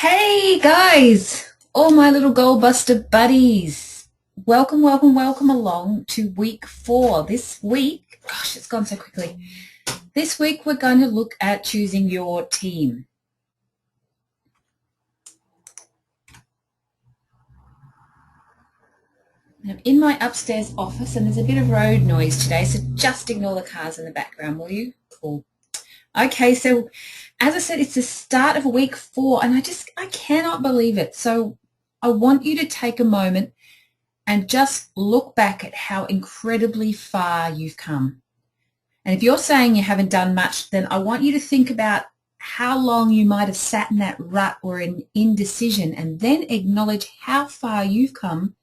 Hey guys, all my little goal buster buddies. Welcome along to week 4. This week, gosh, it's gone so quickly. This week we're going to look at choosing your team. I'm in my upstairs office and there's a bit of road noise today, so just ignore the cars in the background, will you? Cool. Okay, so as I said, it's the start of week 4 and I cannot believe it. So I want you to take a moment and just look back at how incredibly far you've come. And if you're saying you haven't done much, then I want you to think about how long you might have sat in that rut or in indecision, and then acknowledge how far you've come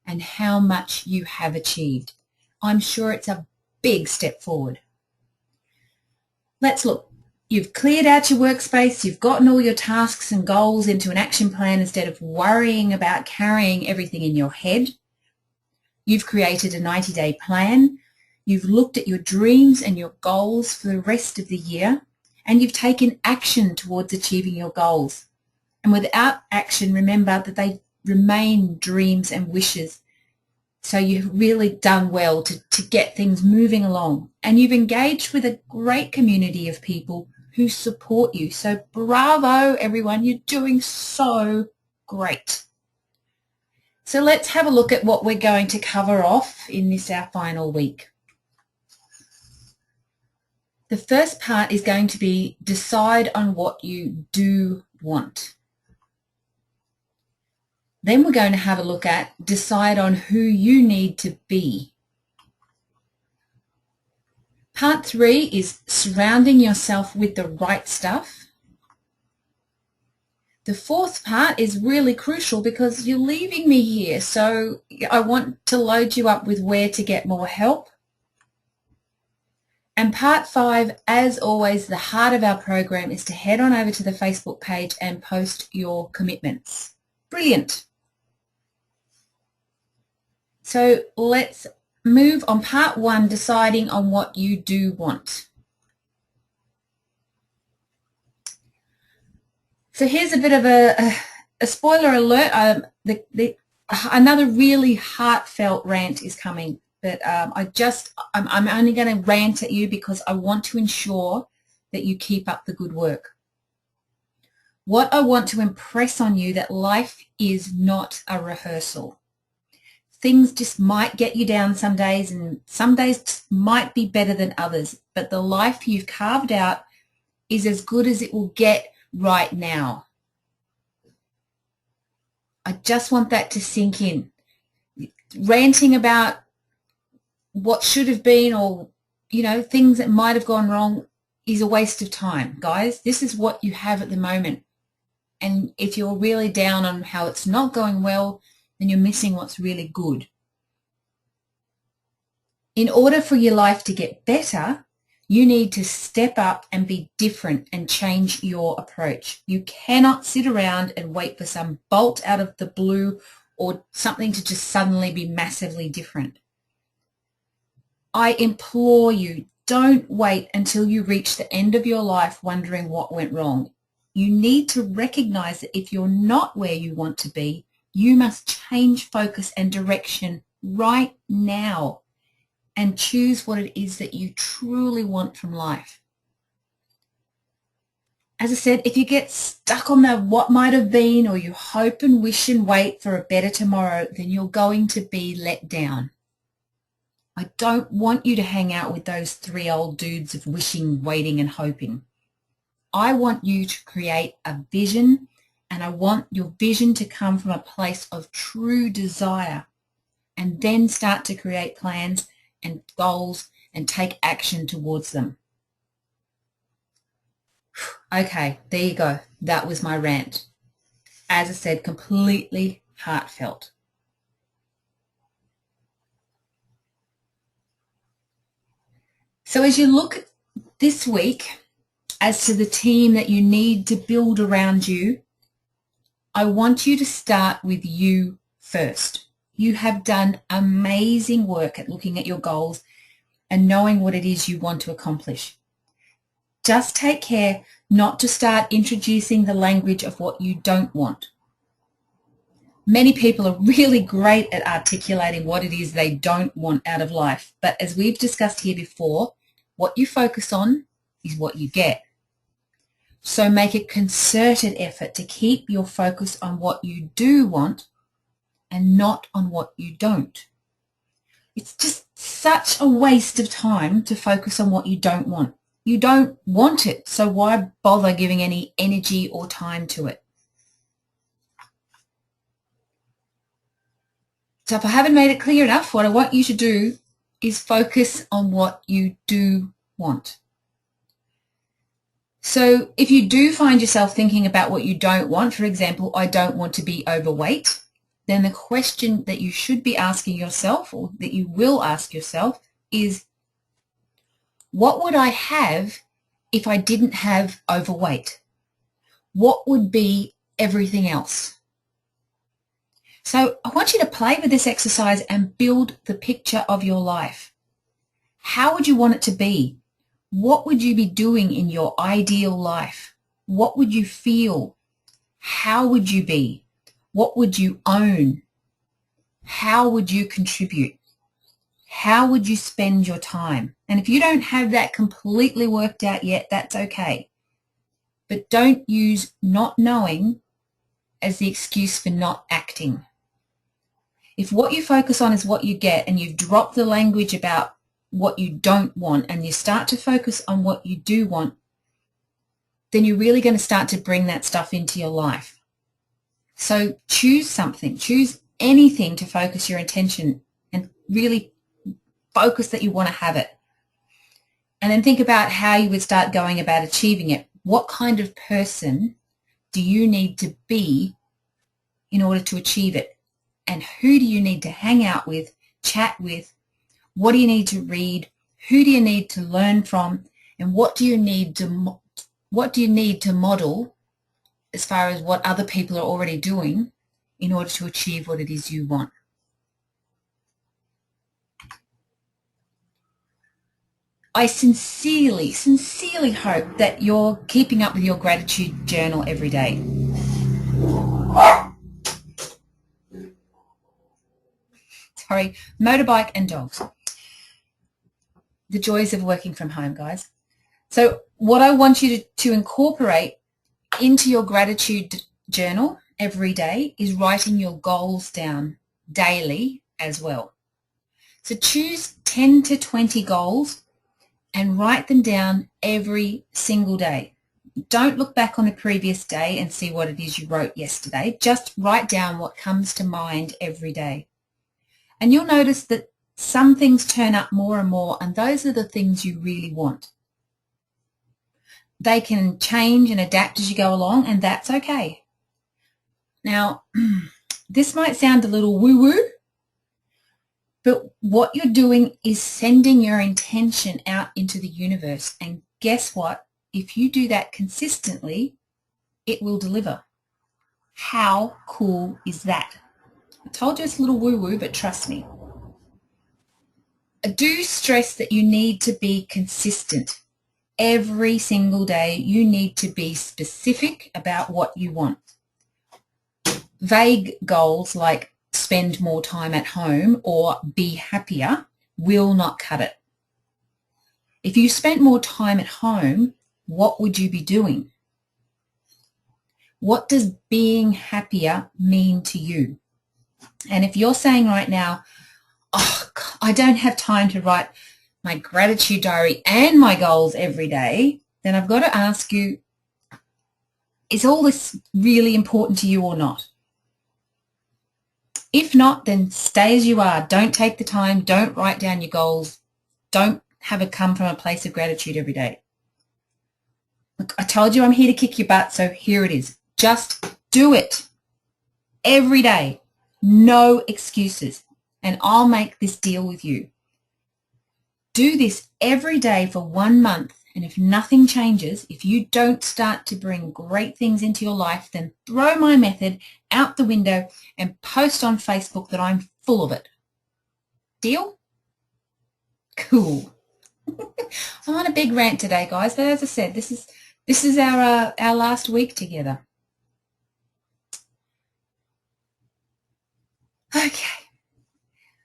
and how much you have achieved. I'm sure it's a big step forward. Let's look. You've cleared out your workspace, you've gotten all your tasks and goals into an action plan instead of worrying about carrying everything in your head. You've created a 90-day plan, you've looked at your dreams and your goals for the rest of the year, and you've taken action towards achieving your goals. And without action, remember that they remain dreams and wishes. So you've really done well to get things moving along. And you've engaged with a great community of people who support you. So bravo, everyone. You're doing so great. So let's have a look at what we're going to cover off in this, our final week. The first part is going to be decide on what you do want. Then we're going to have a look at decide on who you need to be. Part 3 is surrounding yourself with the right stuff. The fourth part is really crucial because you're leaving me here, so I want to load you up with where to get more help. And part 5, as always, the heart of our program is to head on over to the Facebook page and post your commitments. Brilliant. So let's move on. Part 1, deciding on what you do want. So here's a bit of a spoiler alert. Another really heartfelt rant is coming, but I'm only going to rant at you because I want to ensure that you keep up the good work. What I want to impress on you that life is not a rehearsal. Things just might get you down some days, and some days might be better than others, but the life you've carved out is as good as it will get right now. I just want that to sink in. Ranting about what should have been or, things that might have gone wrong is a waste of time, guys. This is what you have at the moment. And if you're really down on how it's not going well, then you're missing what's really good. In order for your life to get better, you need to step up and be different and change your approach. You cannot sit around and wait for some bolt out of the blue or something to just suddenly be massively different. I implore you, don't wait until you reach the end of your life wondering what went wrong. You need to recognize that if you're not where you want to be, you must change focus and direction right now and choose what it is that you truly want from life. As I said, if you get stuck on the what might have been, or you hope and wish and wait for a better tomorrow, then you're going to be let down. I don't want you to hang out with those 3 old dudes of wishing, waiting, and hoping. I want you to create a vision, and I want your vision to come from a place of true desire, and then start to create plans and goals and take action towards them. Okay, there you go. That was my rant. As I said, completely heartfelt. So as you look this week as to the team that you need to build around you, I want you to start with you first. You have done amazing work at looking at your goals and knowing what it is you want to accomplish. Just take care not to start introducing the language of what you don't want. Many people are really great at articulating what it is they don't want out of life, but as we've discussed here before, what you focus on is what you get. So make a concerted effort to keep your focus on what you do want and not on what you don't. It's just such a waste of time to focus on what you don't want. You don't want it, so why bother giving any energy or time to it? So if I haven't made it clear enough, what I want you to do is focus on what you do want. So if you do find yourself thinking about what you don't want, for example, I don't want to be overweight, then the question that you should be asking yourself, or that you will ask yourself, is what would I have if I didn't have overweight? What would be everything else? So I want you to play with this exercise and build the picture of your life. How would you want it to be? What would you be doing in your ideal life? What would you feel? How would you be? What would you own? How would you contribute? How would you spend your time? And if you don't have that completely worked out yet, that's okay. But don't use not knowing as the excuse for not acting. If what you focus on is what you get and you've dropped the language about what you don't want and you start to focus on what you do want, then you're really going to start to bring that stuff into your life. So choose something, choose anything to focus your attention and really focus that you want to have it. And then think about how you would start going about achieving it. What kind of person do you need to be in order to achieve it? And who do you need to hang out with, chat with? What do you need to read? Who do you need to learn from? And what do you need to model as far as what other people are already doing in order to achieve what it is you want? I sincerely, sincerely hope that you're keeping up with your gratitude journal every day. Sorry, motorbike and dogs. The joys of working from home, guys. So what I want you to incorporate into your gratitude journal every day is writing your goals down daily as well. So choose 10 to 20 goals and write them down every single day. Don't look back on the previous day and see what it is you wrote yesterday. Just write down what comes to mind every day. And you'll notice that some things turn up more and more, and those are the things you really want. They can change and adapt as you go along, and that's okay. Now, this might sound a little woo-woo, but what you're doing is sending your intention out into the universe. And guess what? If you do that consistently, it will deliver. How cool is that? I told you it's a little woo-woo, but trust me. I do stress that you need to be consistent. Every single day, you need to be specific about what you want. Vague goals like spend more time at home or be happier will not cut it. If you spent more time at home, what would you be doing? What does being happier mean to you? And if you're saying right now, oh, I don't have time to write my gratitude diary and my goals every day, then I've got to ask you, is all this really important to you or not? If not, then stay as you are. Don't take the time. Don't write down your goals. Don't have it come from a place of gratitude every day. Look, I told you I'm here to kick your butt, so here it is. Just do it every day. No excuses. And I'll make this deal with you. Do this every day for 1 month, and if nothing changes, if you don't start to bring great things into your life, then throw my method out the window and post on Facebook that I'm full of it. Deal? Cool. I'm on a big rant today, guys, but as I said, this is our last week together. Okay.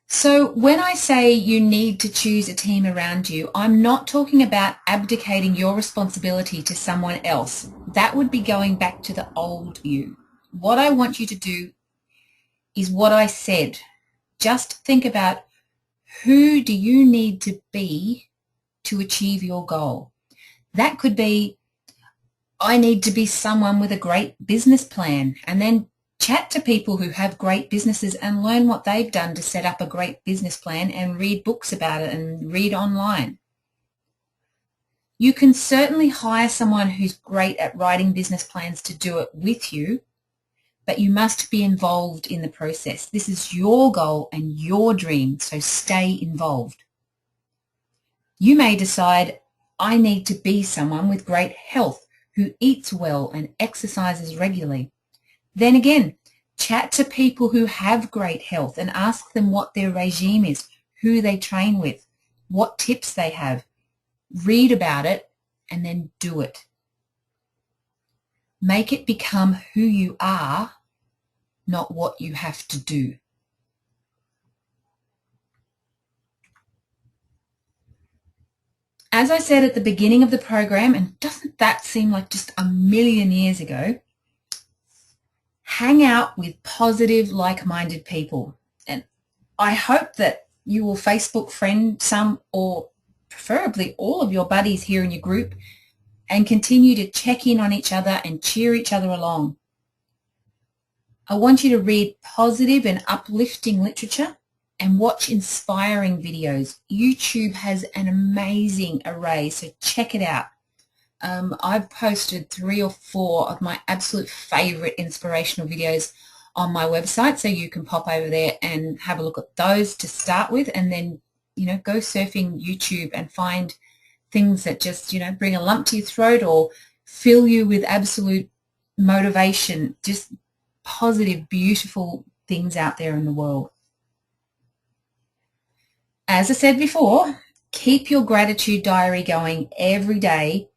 So when I say you need to choose a team around you, I'm not talking about abdicating your responsibility to someone else. That would be going back to the old you. What I want you to do is what I said. Just think about, who do you need to be to achieve your goal? That could be, I need to be someone with a great business plan, and then chat to people who have great businesses and learn what they've done to set up a great business plan and read books about it and read online. You can certainly hire someone who's great at writing business plans to do it with you, but you must be involved in the process. This is your goal and your dream, so stay involved. You may decide, I need to be someone with great health who eats well and exercises regularly. Then again, chat to people who have great health and ask them what their regime is, who they train with, what tips they have. Read about it and then do it. Make it become who you are, not what you have to do. As I said at the beginning of the program, and doesn't that seem like just a million years ago, hang out with positive, like-minded people. And I hope that you will Facebook friend some, or preferably all of your buddies here in your group, and continue to check in on each other and cheer each other along. I want you to read positive and uplifting literature and watch inspiring videos. YouTube has an amazing array, so check it out. I've posted 3 or 4 of my absolute favorite inspirational videos on my website, so you can pop over there and have a look at those to start with, and then, go surfing YouTube and find things that just, bring a lump to your throat or fill you with absolute motivation, just positive, beautiful things out there in the world. As I said before, keep your gratitude diary going every day.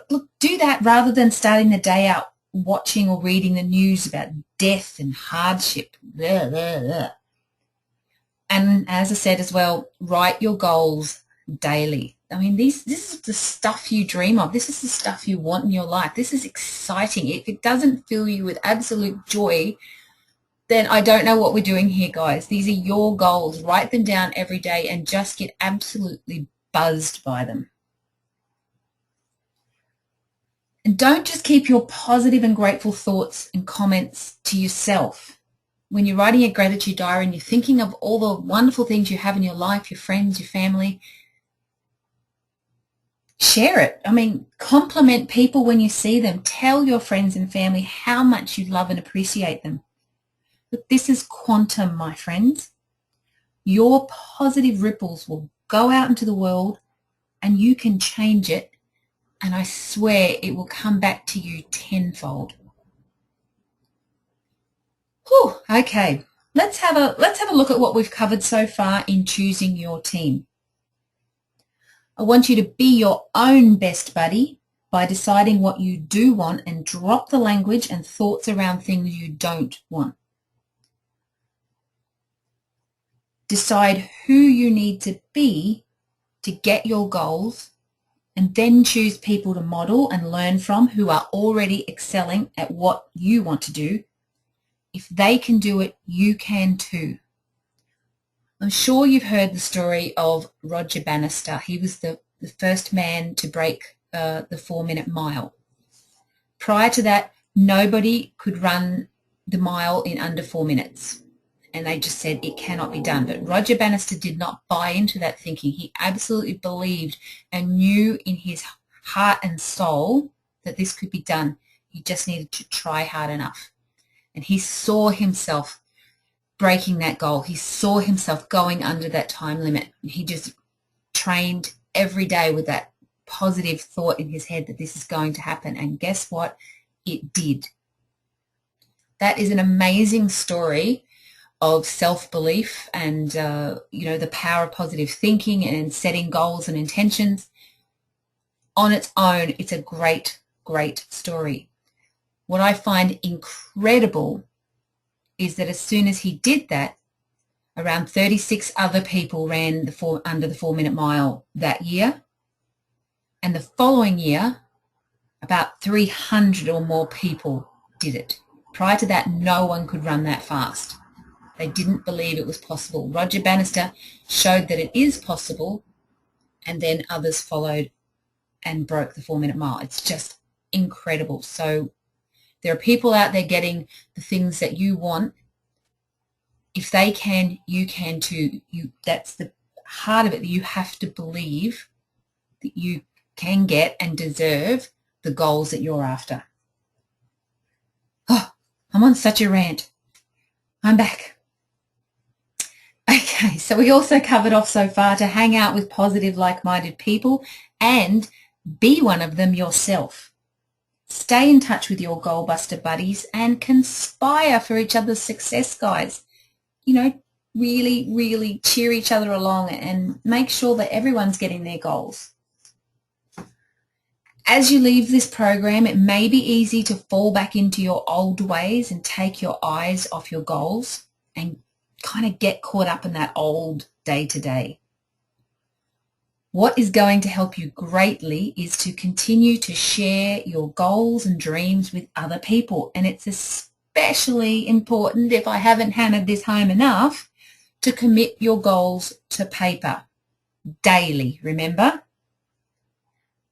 Look, do that rather than starting the day out watching or reading the news about death and hardship. Blah, blah, blah. And as I said as well, write your goals daily. I mean, this is the stuff you dream of. This is the stuff you want in your life. This is exciting. If it doesn't fill you with absolute joy, then I don't know what we're doing here, guys. These are your goals. Write them down every day and just get absolutely buzzed by them. And don't just keep your positive and grateful thoughts and comments to yourself. When you're writing a gratitude diary and you're thinking of all the wonderful things you have in your life, your friends, your family, share it. I mean, compliment people when you see them. Tell your friends and family how much you love and appreciate them. But this is quantum, my friends. Your positive ripples will go out into the world and you can change it, and I swear it will come back to you tenfold. Whew, okay, let's have a look at what we've covered so far in choosing your team. I want you to be your own best buddy by deciding what you do want and drop the language and thoughts around things you don't want. Decide who you need to be to get your goals, and then choose people to model and learn from who are already excelling at what you want to do. If they can do it, you can too. I'm sure you've heard the story of Roger Bannister. He was the first man to break the 4-minute mile. Prior to that, nobody could run the mile in under 4 minutes. And they just said it cannot be done. But Roger Bannister did not buy into that thinking. He absolutely believed and knew in his heart and soul that this could be done. He just needed to try hard enough. And he saw himself breaking that goal. He saw himself going under that time limit. He just trained every day with that positive thought in his head that this is going to happen. And guess what? It did. That is an amazing story of self-belief and, the power of positive thinking and setting goals and intentions. On its own, it's a great, great story. What I find incredible is that as soon as he did that, around 36 other people ran under the 4 Minute Mile that year. And the following year, about 300 or more people did it. Prior to that, no one could run that fast. They didn't believe it was possible. Roger Bannister showed that it is possible, and then others followed and broke the 4 Minute Mile. It's just incredible. So there are people out there getting the things that you want. If they can, you can too. That's the heart of it. You have to believe that you can get and deserve the goals that you're after. Oh, I'm on such a rant. I'm back. Okay, so we also covered off so far to hang out with positive, like-minded people and be one of them yourself. Stay in touch with your goalbuster buddies and conspire for each other's success, guys. Really, really cheer each other along and make sure that everyone's getting their goals. As you leave this program, it may be easy to fall back into your old ways and take your eyes off your goals and kind of get caught up in that old day-to-day. What is going to help you greatly is to continue to share your goals and dreams with other people. And it's especially important, if I haven't hammered this home enough, to commit your goals to paper daily, remember?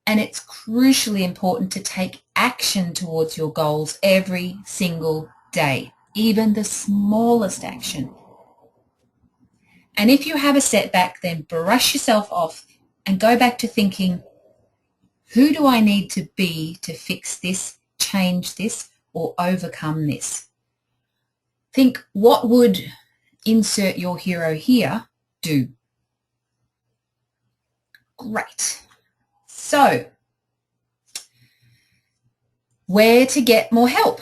And it's crucially important to take action towards your goals every single day, even the smallest action. And if you have a setback, then brush yourself off and go back to thinking, who do I need to be to fix this, change this, or overcome this? Think, what would insert your hero here do? Great. So, where to get more help?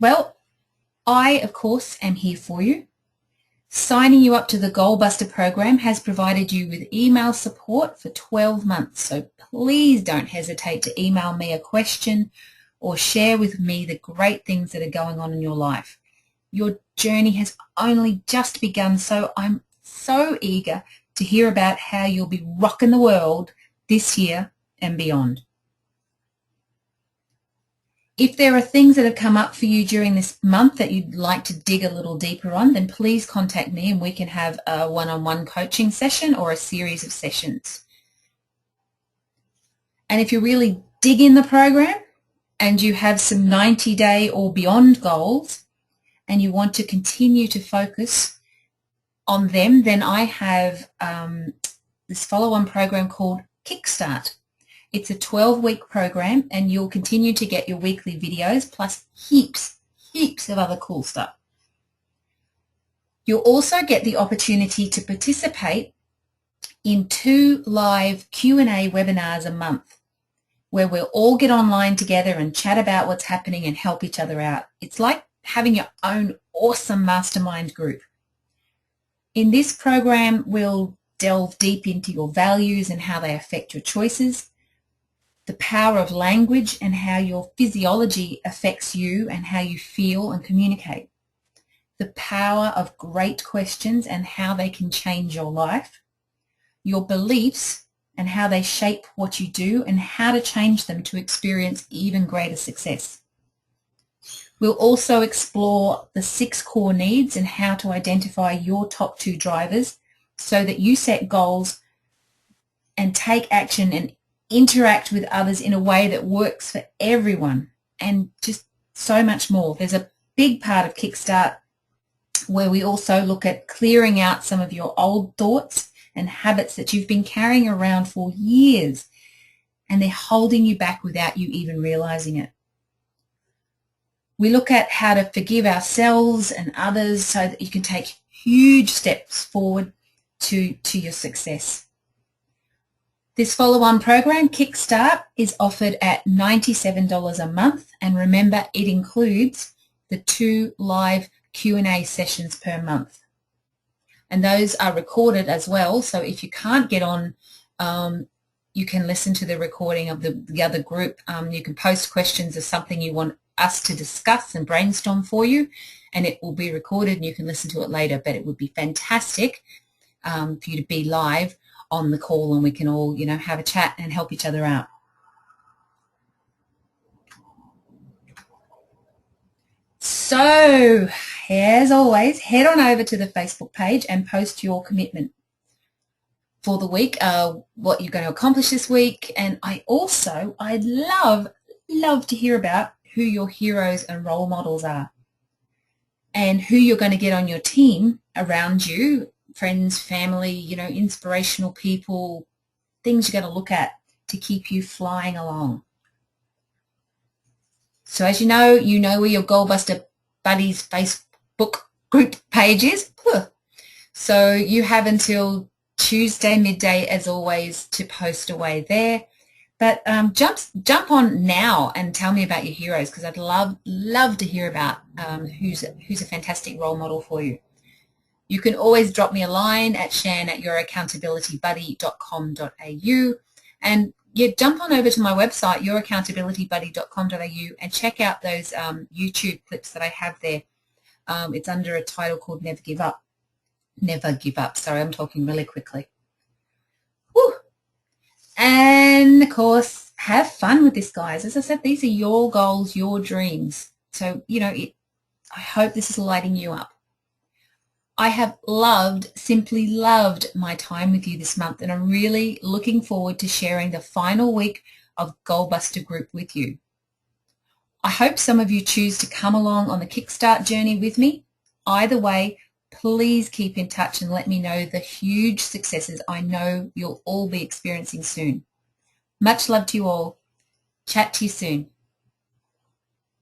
Well, I, of course, am here for you. Signing you up to the Goalbuster program has provided you with email support for 12 months, so please don't hesitate to email me a question or share with me the great things that are going on in your life. Your journey has only just begun, so I'm so eager to hear about how you'll be rocking the world this year and beyond. If there are things that have come up for you during this month that you'd like to dig a little deeper on, then please contact me and we can have a one-on-one coaching session or a series of sessions. And if you really dig in the program and you have some 90-day or beyond goals and you want to continue to focus on them, then I have this follow-on program called Kickstart. It's a 12-week program and you'll continue to get your weekly videos plus heaps of other cool stuff. You'll also get the opportunity to participate in 2 live Q&A webinars a month where we'll all get online together and chat about what's happening and help each other out. It's like having your own awesome mastermind group. In this program, we'll delve deep into your values and how they affect your choices, the power of language and how your physiology affects you and how you feel and communicate, the power of great questions and how they can change your life, your beliefs and how they shape what you do and how to change them to experience even greater success. We'll also explore the 6 core needs and how to identify your top 2 drivers so that you set goals and take action and interact with others in a way that works for everyone, and just so much more. There's a big part of Kickstart where we also look at clearing out some of your old thoughts and habits that you've been carrying around for years and they're holding you back without you even realizing it. We look at how to forgive ourselves and others so that you can take huge steps forward to your success. This follow-on program, Kickstart, is offered at $97 a month, and remember, it includes the 2 live Q&A sessions per month. And those are recorded as well, so if you can't get on, you can listen to the recording of the other group. You can post questions of something you want us to discuss and brainstorm for you, and it will be recorded and you can listen to it later. But it would be fantastic for you to be live on the call, and we can all, have a chat and help each other out. So, as always, head on over to the Facebook page and post your commitment for the week, what you're going to accomplish this week. And I'd love to hear about who your heroes and role models are and who you're going to get on your team around you, friends, family, inspirational people, things you're going to look at to keep you flying along. So as you know where your Goalbuster Buddies Facebook group page is. So you have until Tuesday midday, as always, to post away there. But jump on now and tell me about your heroes, because I'd love to hear about who's a fantastic role model for you. You can always drop me a line at shan@youraccountabilitybuddy.com.au, and jump on over to my website, youraccountabilitybuddy.com.au, and check out those YouTube clips that I have there. It's under a title called Never Give Up. Never give up. Sorry, I'm talking really quickly. Woo. And, of course, have fun with this, guys. As I said, these are your goals, your dreams. So, I hope this is lighting you up. I have simply loved my time with you this month, and I'm really looking forward to sharing the final week of Goalbuster Group with you. I hope some of you choose to come along on the Kickstart journey with me. Either way, please keep in touch and let me know the huge successes I know you'll all be experiencing soon. Much love to you all. Chat to you soon.